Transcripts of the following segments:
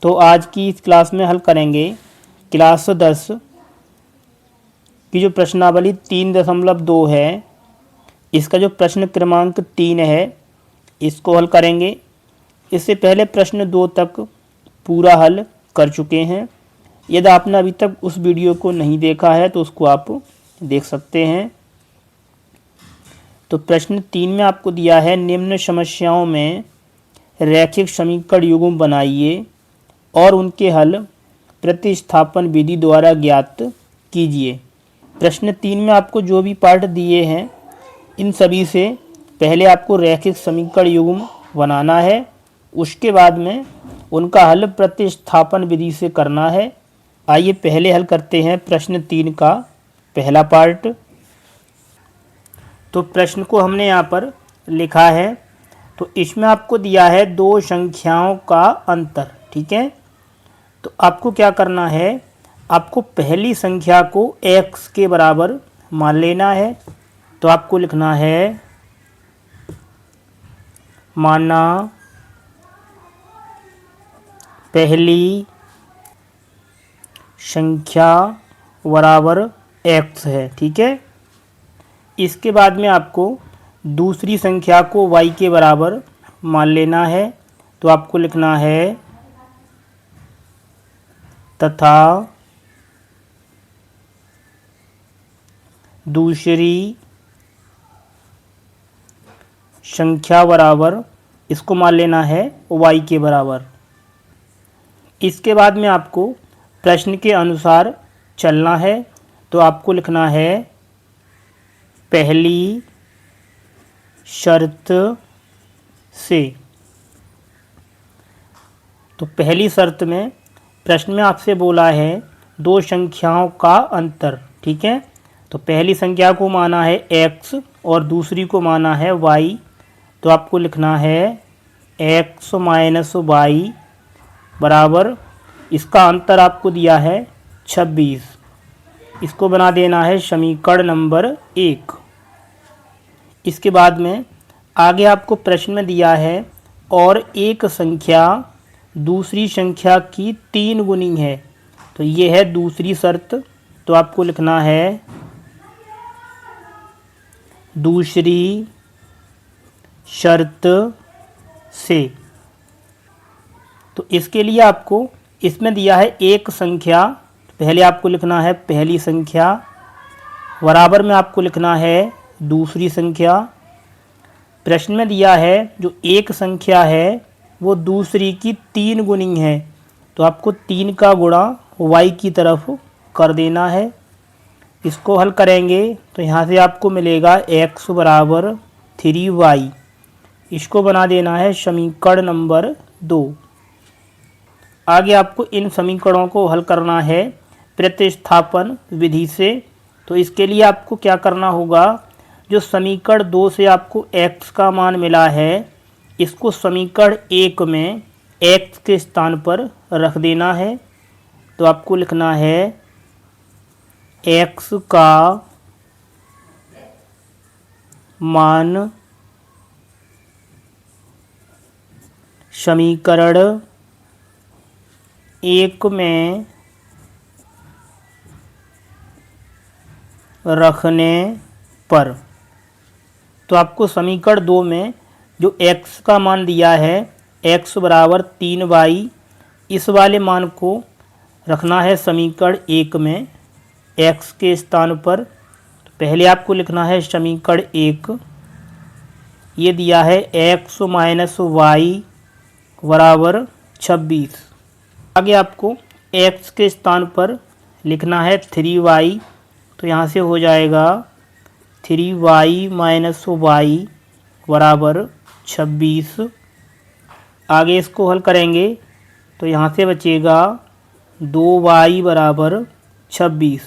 तो आज की इस क्लास में हल करेंगे क्लास 10 की जो प्रश्नावली 3.2 है, इसका जो प्रश्न क्रमांक 3 है इसको हल करेंगे। इससे पहले प्रश्न 2 तक पूरा हल कर चुके हैं। यदि आपने अभी तक उस वीडियो को नहीं देखा है तो उसको आप देख सकते हैं। तो प्रश्न 3 में आपको दिया है निम्न समस्याओं में रैखिक समीकरण युग्म बनाइए और उनके हल प्रतिस्थापन विधि द्वारा ज्ञात कीजिए। प्रश्न 3 में आपको जो भी पार्ट दिए हैं इन सभी से पहले आपको रैखिक समीकरण युग्म बनाना है, उसके बाद में उनका हल प्रतिस्थापन विधि से करना है। आइए पहले हल करते हैं प्रश्न 3 का पहला पार्ट। तो प्रश्न को हमने यहाँ पर लिखा है। तो इसमें आपको दिया है दो संख्याओं का अंतर, ठीक है। तो आपको क्या करना है, आपको पहली संख्या को x के बराबर मान लेना है। तो आपको लिखना है माना पहली संख्या बराबर x है, ठीक है। इसके बाद में आपको दूसरी संख्या को y के बराबर मान लेना है। तो आपको लिखना है तथा दूसरी संख्या बराबर इसको मान लेना है y के बराबर। इसके बाद में आपको प्रश्न के अनुसार चलना है। तो आपको लिखना है पहली शर्त से। तो पहली शर्त में प्रश्न में आपसे बोला है दो संख्याओं का अंतर, ठीक है। तो पहली संख्या को माना है x और दूसरी को माना है y। तो आपको लिखना है x माइनस वाई बराबर, इसका अंतर आपको दिया है 26। इसको बना देना है समीकरण नंबर 1। इसके बाद में आगे आपको प्रश्न में दिया है और एक संख्या दूसरी संख्या की 3 गुनी है। तो ये है दूसरी शर्त। तो आपको लिखना है दूसरी शर्त से। तो इसके लिए आपको इसमें दिया है एक संख्या, पहले आपको लिखना है पहली संख्या बराबर में आपको लिखना है दूसरी संख्या। प्रश्न में दिया है जो एक संख्या है वो दूसरी की 3 गुनी है। तो आपको 3 का गुणा y की तरफ कर देना है। इसको हल करेंगे तो यहाँ से आपको मिलेगा x बराबर 3y। इसको बना देना है समीकरण नंबर 2। आगे आपको इन समीकरणों को हल करना है प्रतिस्थापन विधि से। तो इसके लिए आपको क्या करना होगा, जो समीकरण 2 से आपको x का मान मिला है इसको समीकरण 1 में x के स्थान पर रख देना है। तो आपको लिखना है x का मान समीकरण 1 में रखने पर। तो आपको समीकरण 2 में जो x का मान दिया है x बराबर 3y, इस वाले मान को रखना है समीकरण 1 में x के स्थान पर। तो पहले आपको लिखना है समीकरण 1, ये दिया है x माइनस वाई बराबर 26। आगे आपको x के स्थान पर लिखना है 3y। तो यहाँ से हो जाएगा 3y माइनस वाई बराबर 26। आगे इसको हल करेंगे तो यहाँ से बचेगा 2y बराबर 26।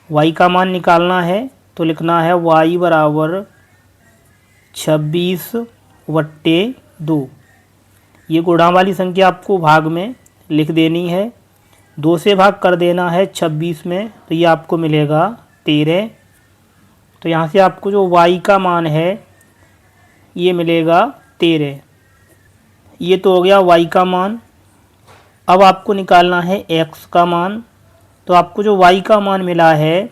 y का मान निकालना है तो लिखना है y बराबर 26/2। ये गुणा वाली संख्या आपको भाग में लिख देनी है। 2 से भाग कर देना है 26 में, तो ये आपको मिलेगा 13। तो यहाँ से आपको जो y का मान है ये मिलेगा 13। ये तो हो गया y का मान। अब आपको निकालना है x का मान। तो आपको जो y का मान मिला है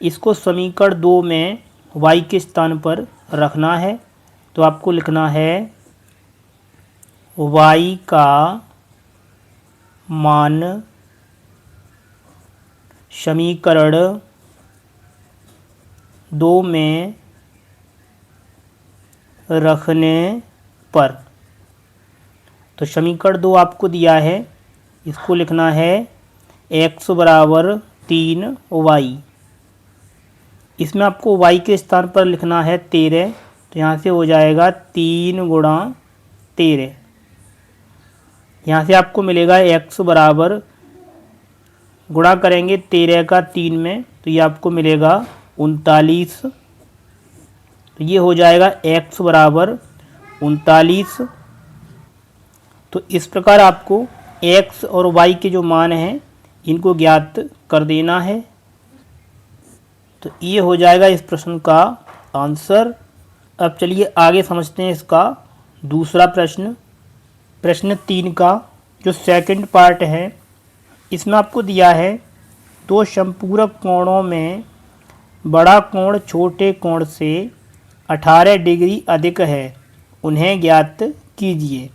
इसको समीकरण 2 में y के स्थान पर रखना है। तो आपको लिखना है y का मान समीकरण 2 में रखने पर। तो समीकरण 2 आपको दिया है, इसको लिखना है x बराबर 3y। इसमें आपको y के स्थान पर लिखना है 13। तो यहाँ से हो जाएगा 3 गुणा 13। यहाँ से आपको मिलेगा x बराबर, गुणा करेंगे 13 का 3 में तो ये आपको मिलेगा 39। तो ये हो जाएगा x बराबर 39। तो इस प्रकार आपको x और y के जो मान हैं इनको ज्ञात कर देना है। तो ये हो जाएगा इस प्रश्न का आंसर। अब चलिए आगे समझते हैं इसका दूसरा प्रश्न। प्रश्न 3 का जो सेकंड पार्ट है इसमें आपको दिया है दो समपूरक कोणों में बड़ा कोण छोटे कोण से 18 डिग्री अधिक है, उन्हें ज्ञात कीजिए।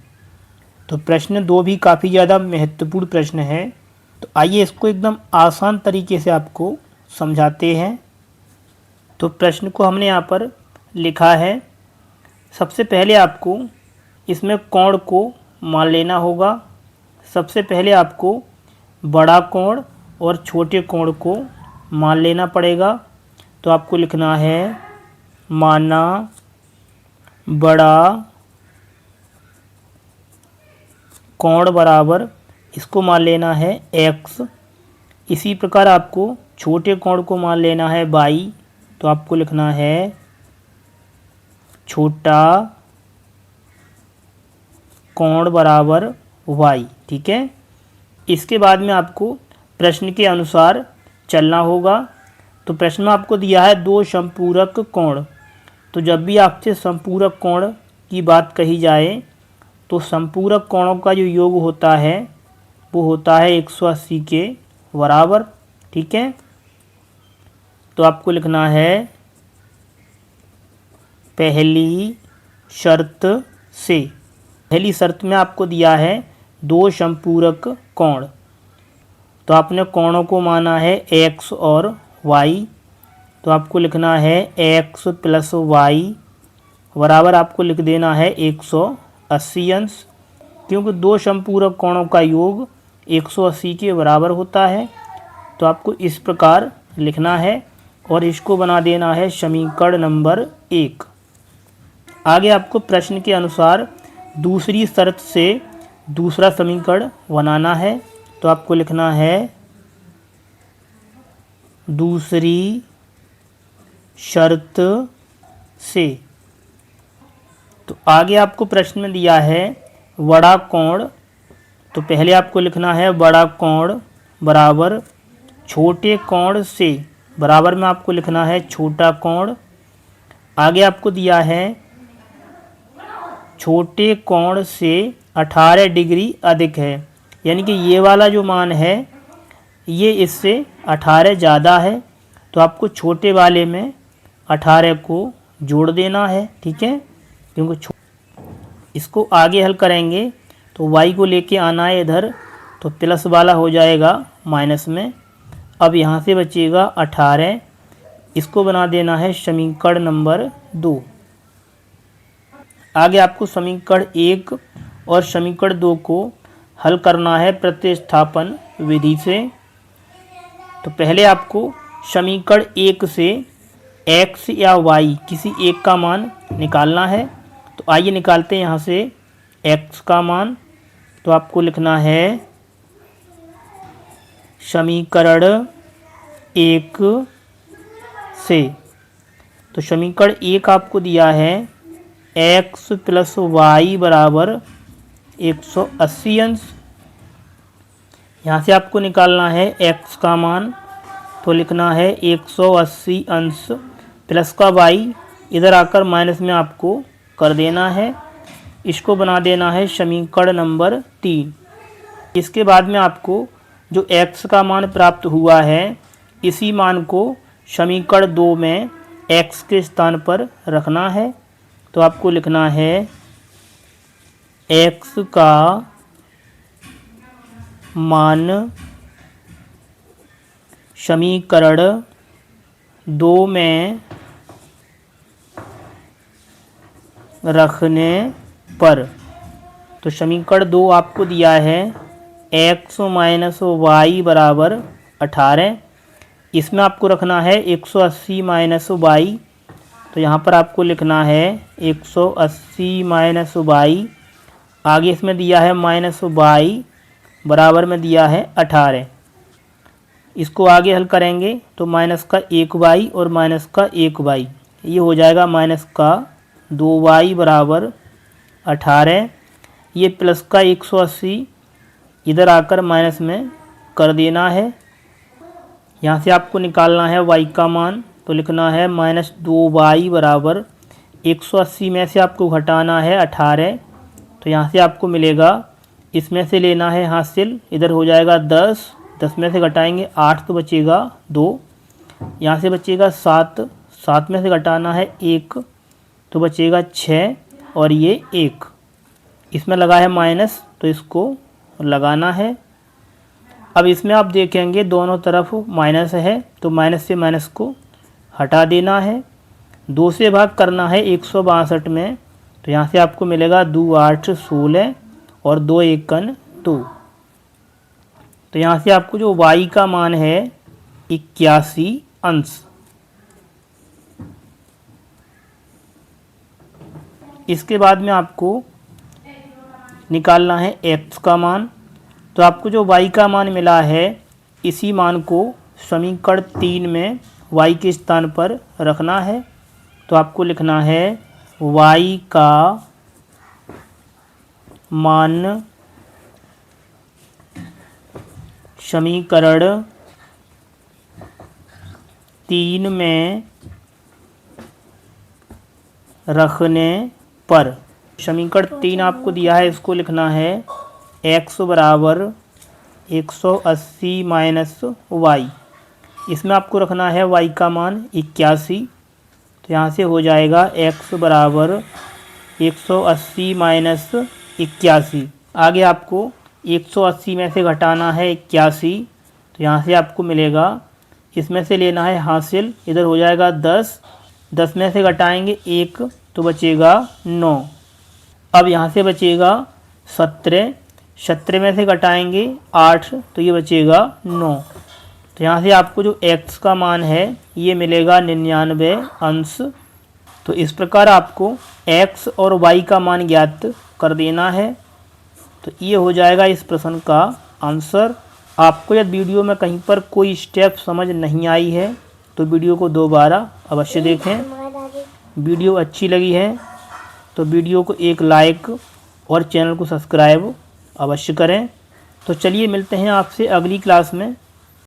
तो प्रश्न 2 भी काफ़ी ज़्यादा महत्वपूर्ण प्रश्न है। तो आइए इसको एकदम आसान तरीके से आपको समझाते हैं। तो प्रश्न को हमने यहाँ पर लिखा है। सबसे पहले आपको इसमें कोण को मान लेना होगा। सबसे पहले आपको बड़ा कोण और छोटे कोण को मान लेना पड़ेगा। तो आपको लिखना है माना बड़ा कोण बराबर, इसको मान लेना है x। इसी प्रकार आपको छोटे कोण को मान लेना है y। तो आपको लिखना है छोटा कोण बराबर y। ठीक है। इसके बाद में आपको प्रश्न के अनुसार चलना होगा। तो प्रश्न में आपको दिया है दो समपूरक कोण। तो जब भी आपसे समपूरक कोण की बात कही जाए तो समपूरक कोणों का जो योग होता है वो होता है 180 के बराबर। ठीक है। तो आपको लिखना है पहली शर्त से। पहली शर्त में आपको दिया है दो समपूरक कोण। तो आपने कोणों को माना है x और y। तो आपको लिखना है x प्लस y बराबर आपको लिख देना है 180 अंश, क्योंकि दो समपूरक कोणों का योग 180 के बराबर होता है। तो आपको इस प्रकार लिखना है और इसको बना देना है समीकरण नंबर 1। आगे आपको प्रश्न के अनुसार दूसरी शर्त से दूसरा समीकरण बनाना है। तो आपको लिखना है दूसरी शर्त से। तो आगे आपको प्रश्न में दिया है बड़ा कोण। तो पहले आपको लिखना है बड़ा कोण बराबर छोटे कोण से, बराबर में आपको लिखना है छोटा कोण। आगे आपको दिया है छोटे कोण से 18 डिग्री अधिक है, यानी कि ये वाला जो मान है ये इससे 18 ज़्यादा है। तो आपको छोटे वाले में 18 को जोड़ देना है। ठीक है। क्योंकि इसको आगे हल करेंगे तो y को लेके आना है इधर, तो प्लस वाला हो जाएगा माइनस में। अब यहाँ से बचेगा 18, इसको बना देना है समीकरण नंबर 2। आगे आपको समीकरण 1 और समीकरण 2 को हल करना है प्रतिस्थापन विधि से। तो पहले आपको समीकरण 1 से x या y किसी एक का मान निकालना है। तो आइए निकालते हैं यहाँ से x का मान। तो आपको लिखना है समीकरण 1 से। तो समीकरण 1 आपको दिया है x प्लस y बराबर 180 अंश। यहाँ से आपको निकालना है x का मान। तो लिखना है 180 अंश प्लस का y, इधर आकर माइनस में आपको कर देना है। इसको बना देना है समीकरण नंबर 3। इसके बाद में आपको जो x का मान प्राप्त हुआ है इसी मान को समीकरण 2 में x के स्थान पर रखना है। तो आपको लिखना है x का मान समीकरण 2 में रखने पर। तो समीकरण 2 आपको दिया है x माइनस वाई बराबर 18। इसमें आपको रखना है 180 माइनस वाई। तो यहाँ पर आपको लिखना है 180 माइनस वाई, आगे इसमें दिया है माइनस वाई बराबर में दिया है 18। इसको आगे हल करेंगे तो माइनस का 1y और माइनस का 1y, ये हो जाएगा माइनस का 2y बराबर 18। ये प्लस का 180 इधर आकर माइनस में कर देना है। यहाँ से आपको निकालना है y का मान। तो लिखना है माइनस 2y बराबर 180 में से आपको घटाना है 18। तो यहाँ से आपको मिलेगा, इसमें से लेना है हासिल, इधर हो जाएगा 10, 10 में से घटाएंगे 8 तो बचेगा 2, यहाँ से बचेगा 7, 7 में से घटाना है 1 तो बचेगा 6 और ये 1। इसमें लगा है माइनस तो इसको लगाना है। अब इसमें आप देखेंगे दोनों तरफ माइनस है तो माइनस से माइनस को हटा देना है। 2 से भाग करना है 162 में। तो यहाँ से आपको मिलेगा 2 8 16 और 2 1 2। तो यहाँ से आपको जो y का मान है 81 अंश। इसके बाद में आपको निकालना है x का मान। तो आपको जो y का मान मिला है इसी मान को समीकरण 3 में y के स्थान पर रखना है। तो आपको लिखना है y का मान समीकरण 3 में रखने पर। समीकरण 3 आपको दिया है, इसको लिखना है x बराबर 180 माइनस वाई। इसमें आपको रखना है y का मान 81। तो यहाँ से हो जाएगा x बराबर 180 माइनस 81। आगे आपको 180 में से घटाना है 81। तो यहाँ से आपको मिलेगा, इसमें से लेना है हासिल, इधर हो जाएगा 10, 10 में से घटाएंगे 1 तो बचेगा 9। अब यहाँ से बचेगा 17, 17 में से घटाएंगे 8 तो ये बचेगा 9। तो यहाँ से आपको जो x का मान है ये मिलेगा 99 अंश। तो इस प्रकार आपको x और y का मान ज्ञात कर देना है। तो ये हो जाएगा इस प्रश्न का आंसर। आपको यदि वीडियो में कहीं पर कोई स्टेप समझ नहीं आई है तो वीडियो को दोबारा अवश्य देखें। वीडियो अच्छी लगी है तो वीडियो को एक लाइक और चैनल को सब्सक्राइब अवश्य करें। तो चलिए मिलते हैं आपसे अगली क्लास में।